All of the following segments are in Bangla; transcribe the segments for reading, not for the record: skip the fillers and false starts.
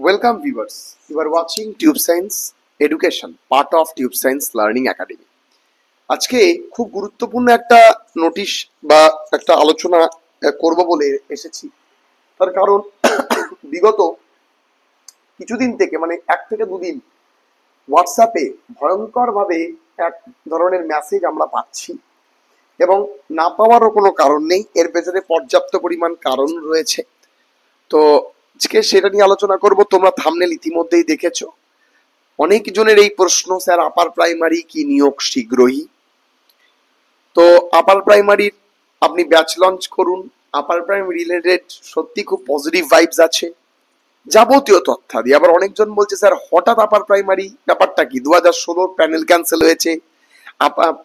Welcome viewers. You are watching Tube Science Education, part of Tube Science Learning Academy. আজকে খুব গুরুত্বপূর্ণ একটা নোটিশ বা একটা আলোচনা করব বলে এসেছি। তার কারণ বিগত কিছুদিন থেকে মানে 1 থেকে 2 দিন হোয়াটসঅ্যাপে ভয়ঙ্করভাবে এক ধরনের মেসেজ আমরা পাচ্ছি এবং না পাওয়ারও কোনো কারণ নেই, এর পেছনে পর্যাপ্ত পরিমাণ কারণ রয়েছে। তো আজকে সেটা নিয়ে আলোচনা করব। তোমরা থাম্বনেল ইতিমধ্যেই দেখেছো। অনেক জনের এই প্রশ্ন, স্যার আপার প্রাইমারি কি নিয়োগ শীঘ্রই? তো আপার প্রাইমারির আপনি ব্যাচ লঞ্চ করুন। আপার প্রাইমারি রিলেটেড সত্যি খুব পজিটিভ ভাইবস আছে, যাবতীয় তথ্যাদি। আবার অনেকজন বলছে স্যার হঠাৎ আপার প্রাইমারি, ব্যাপারটা কি? 2016 প্যানেল ক্যান্সেল হয়েছে,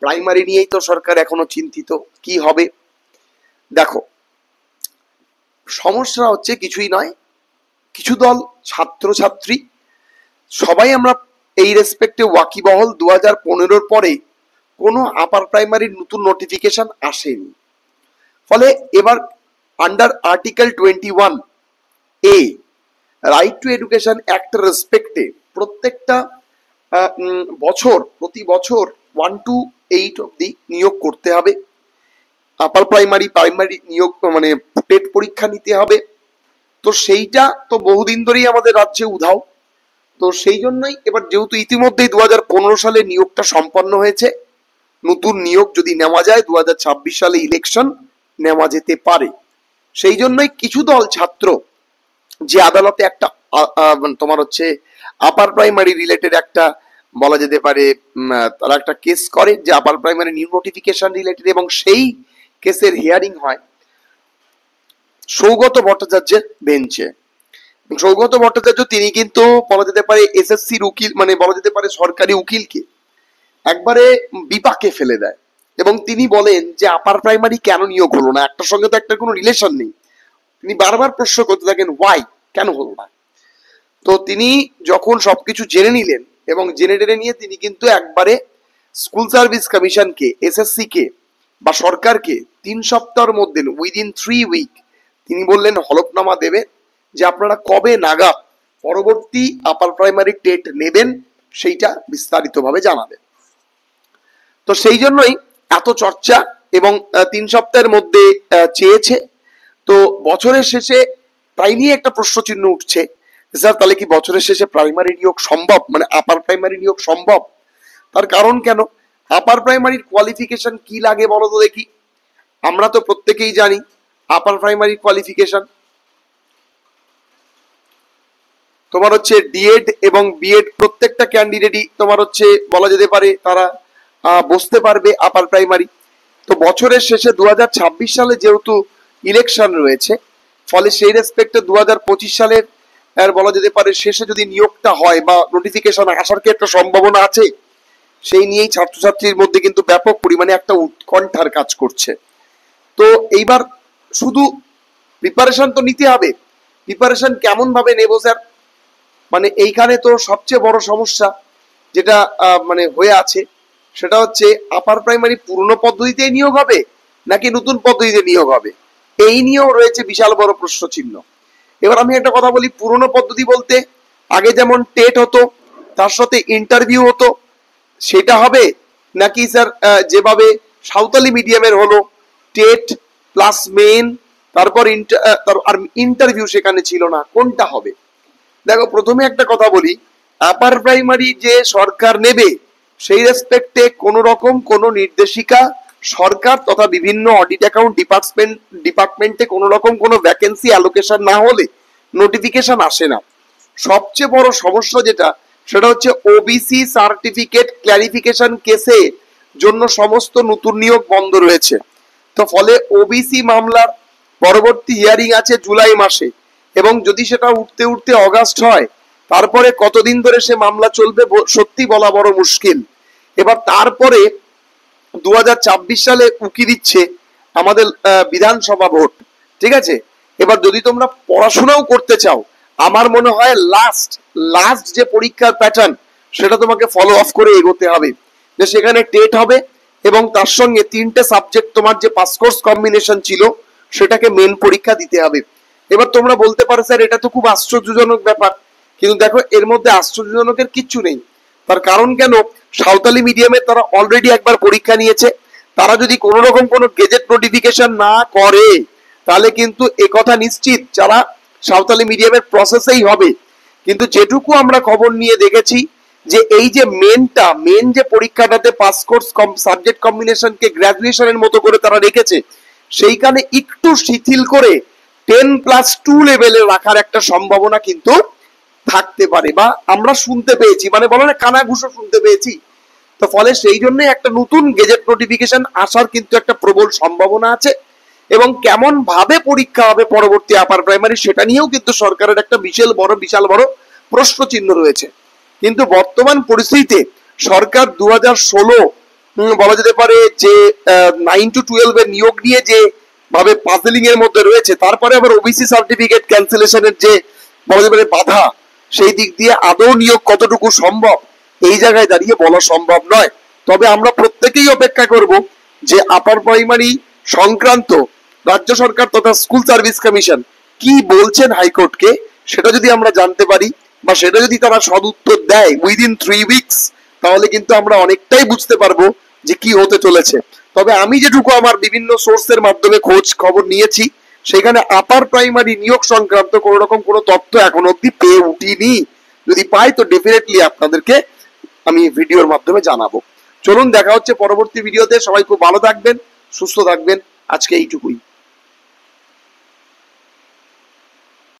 প্রাইমারি নিয়েই তো সরকার এখনো চিন্তিত, কি হবে? দেখো, সমস্যা হচ্ছে কিছুই নয়, কিছু দল ছাত্রছাত্রী সবাই আমরা এই রেসপেক্টে ওয়াকিবহল। 2015 পরে কোনো আপার প্রাইমারির নতুন নোটিফিকেশন আসেনি, ফলে এবার under article 21A right to education act রেসপেক্টে প্রত্যেকটা প্রতি বছর 1 to 8 অব্দি নিয়োগ করতে হবে। আপার প্রাইমারি নিয়োগ মানে টেট পরীক্ষা নিতে হবে। তো সেইটা তো বহুদিন ধরেই আমাদের রাজ্যে উধাও। তো সেই জন্যই এবার যেহেতু ইতিমধ্যেই 2015 সালে নিয়োগটা সম্পন্ন হয়েছে, নতুন নিয়োগ যদি নেওয়া যায় 2026 সালে ইলেকশন নেওয়া যেতে পারে। সেই জন্যই কিছু দল ছাত্র যে আদালতে একটা তোমার হচ্ছে আপার প্রাইমারি রিলেটেড একটা বলা যেতে পারে তারা একটা কেস করে যে upper primary new notification related, এবং সেই কেসের হিয়ারিং হয় সৌগত ভট্টাচার্যের বেঞ্চে। সৌগত ভট্টাচার্য তিনি কিন্তু বলা যেতে পারে এসএসসির উকিল, মানে বলা যেতে পারে সরকারি উকিলকে একবারে বিপাকে ফেলে দেয় এবং তিনি বলেন যে আপার প্রাইমারি কেন নিয়োগ হলো না, একটার সঙ্গে তো একটা কোনো রিলেশন নেই। তিনি বারবার প্রশ্ন করতে থাকেন ওয়াই, কেন হলো না। তো তিনি যখন সবকিছু জেনে নিলেন এবং জেনে টেনে নিয়ে তিনি কিন্তু একবারে স্কুল সার্ভিস কমিশনকে, এসএসসি কে বা সরকারকে 3 সপ্তাহের মধ্যে উইদিন 3 উইক তিনি বললেন হলফনামা দেবে যে আপনারা কবে নাগাদ পরবর্তী আপার প্রাইমারি টেট নেবেন সেইটা বিস্তারিতভাবে জানাবেন। তো সেই জন্যই এত চর্চা এবং 3 সপ্তাহের মধ্যে চেয়েছে। তো বছরের শেষে তাই নিয়ে একটা প্রশ্নচিহ্ন উঠছে, স্যার তাহলে কি বছরের শেষে প্রাইমারি নিয়োগ সম্ভব, মানে আপার প্রাইমারি নিয়োগ সম্ভব? তার কারণ কেন, আপার প্রাইমারির কোয়ালিফিকেশন কি লাগে বলো তো দেখি। আমরা তো প্রত্যেকেই জানি আপার প্রাইমারি কোয়ালিফিকেশন তোমার হচ্ছে ডিএড এবং বিএড প্রত্যেকটা ক্যান্ডিডেটই তোমার হচ্ছে বলা যেতে পারে তারা বসতে পারবে আপার প্রাইমারি। তো বছরের শেষে 2026 সালে যেহেতু ইলেকশন রয়েছে, ফলে সেই রেসপেক্টে 2025 সালের বলা যেতে পারে শেষে যদি নিয়োগটা হয় বা নোটিফিকেশন আসার কি একটা সম্ভাবনা আছে, সেই নিয়েই ছাত্রছাত্রীর মধ্যে কিন্তু ব্যাপক পরিমাণে একটা উৎকণ্ঠার কাজ করছে। তো এইবার শুধু প্রিপারেশন তো নিতে হবে, প্রিপারেশন কেমন ভাবে নেব স্যার? মানে এইখানে তো সবচেয়ে বড় সমস্যা যেটা মানে হয়ে আছে সেটা হচ্ছে আপার প্রাইমারি পুরনো পদ্ধতিতে নিয়োগ হবে নাকি নতুন পদ্ধতিতে নিয়োগ হবে, এই নিয়েও রয়েছে বিশাল বড় প্রশ্ন চিহ্ন। এবার আমি একটা কথা বলি, পুরনো পদ্ধতি বলতে আগে যেমন টেট হতো তার সাথে ইন্টারভিউ হতো সেটা হবে, নাকি স্যার যেভাবে সাঁওতালি মিডিয়ামের হলো টেট প্লাস মেন তারপর আর ইন্টারভিউ সেখানে ছিল না, কোনটা হবে? দেখো, প্রথমে একটা কথা বলি, আপার প্রাইমারি যে সরকার নেবে সেই রেসপেক্টে কোন রকম কোন নির্দেশিকা সরকার তথা বিভিন্ন অডিট অ্যাকাউন্ট ডিপার্টমেন্টে কোন রকম কোনো ভ্যাকেন্সি অ্যালোকেশন না হলে নোটিফিকেশন আসে না। সবচেয়ে বড় সমস্যা যেটা সেটা হচ্ছে ওবিসি সার্টিফিকেট ক্লারিফিকেশন কেসে জন্য সমস্ত নতুন নিয়োগ বন্ধ রয়েছে। তো ফলে ওবিসি মামলার পরবর্তী হিয়ারিং আছে জুলাই মাসে, এবং যদি সেটা উঠতে উঠতে অগাস্ট হয় তারপরে কতদিন ধরে সে মামলা চলবে সত্যি বলা বড় মুশকিল। এবার তারপরে 2026 সালে উকি দিচ্ছে আমাদের বিধানসভা ভোট, ঠিক আছে? এবার যদি তোমরা পড়াশোনাও করতে চাও, আমার মনে হয় লাস্ট যে পরীক্ষার প্যাটার্ন সেটা তোমাকে ফলো অফ করে এগোতে হবে, যে সেখানে টেট হবে এবং তার সঙ্গে 3টে সাবজেক্ট তোমার যে পাস কোর্স কম্বিনেশন ছিল সেটাকে মেন পরীক্ষা দিতে হবে। এবার তোমরা বলতে পারো স্যার এটা তো খুব আশ্চর্যজনক ব্যাপার, কিন্তু দেখো এর মধ্যে আশ্চর্যজনকের কিচ্ছু নেই। তার কারণ কেন, সাঁওতালি মিডিয়ামে তারা অলরেডি একবার পরীক্ষা নিয়েছে। তারা যদি কোনো রকম কোনো গেজেট নোটিফিকেশন না করে তাহলে কিন্তু একথা নিশ্চিত যারা সাঁওতালি মিডিয়ামের প্রসেসেই হবে। কিন্তু যেটুকু আমরা খবর নিয়ে দেখেছি যে এই যে মেন যে পরীক্ষাটাতে পাস কোর্স সাবজেক্ট কম্বিনেশনকে গ্রাজুয়েশনের মতো করে তারা রেখেছে, সেইখানে একটু শিথিল করে 10+2 লেভেলে রাখার একটা সম্ভাবনা কিন্তু থাকতে পারে, বা আমরা শুনতে পেয়েছি, মানে বলে না কানাঘুষো শুনতে পেয়েছি। তো ফলে সেই জন্য একটা নতুন গেজেট নোটিফিকেশন আসার কিন্তু একটা প্রবল সম্ভাবনা আছে। এবং কেমন ভাবে পরীক্ষা হবে পরবর্তী আপার প্রাইমারি সেটা নিয়েও কিন্তু সরকারের একটা বিশাল বড় প্রশ্ন চিহ্ন রয়েছে। কিন্তু বর্তমান পরিস্থিতিতে সরকার 2016 বলা যেতে পারে যে 9 to 12 এর নিয়োগ নিয়ে যে ভাবে পাজলিং এর মধ্যে রয়েছে, তারপরে আবার ওবিসি সার্টিফিকেট ক্যান্সেলেশনের যে বলা যেতে পারে বাধা, সেই দিক দিয়ে আদৌ নিয়োগ কতটুকু সম্ভব এই জায়গায় দাঁড়িয়ে বলা সম্ভব নয়। তবে আমরা প্রত্যেকেই অপেক্ষা করব যে আপার প্রাইমারি সংক্রান্ত রাজ্য সরকার তথা স্কুল সার্ভিস কমিশন কি বলছেন হাইকোর্টকে, সেটা যদি আমরা জানতে পারি বা সেটা যদি তারা সদুত্তর দেয় উইদিন 3 উইকস, তাহলে কিন্তু আমরা অনেকটাই বুঝতে পারবো যে কি হতে চলেছে। তবে আমি যেটুকু আমার বিভিন্ন সোর্সের মাধ্যমে খোঁজ খবর নিয়েছি, সেখানে আপার প্রাইমারি নিয়োগ সংক্রান্ত কোনো রকম কোনো তথ্য এখনো অব্দি পেয়ে উঠিনি। যদি পাই তো ডেফিনেটলি আপনাদেরকে আমি ভিডিওর মাধ্যমে জানাবো। চলুন দেখা হচ্ছে পরবর্তী ভিডিওতে। সবাই খুব ভালো থাকবেন, সুস্থ থাকবেন। আজকে এইটুকুই।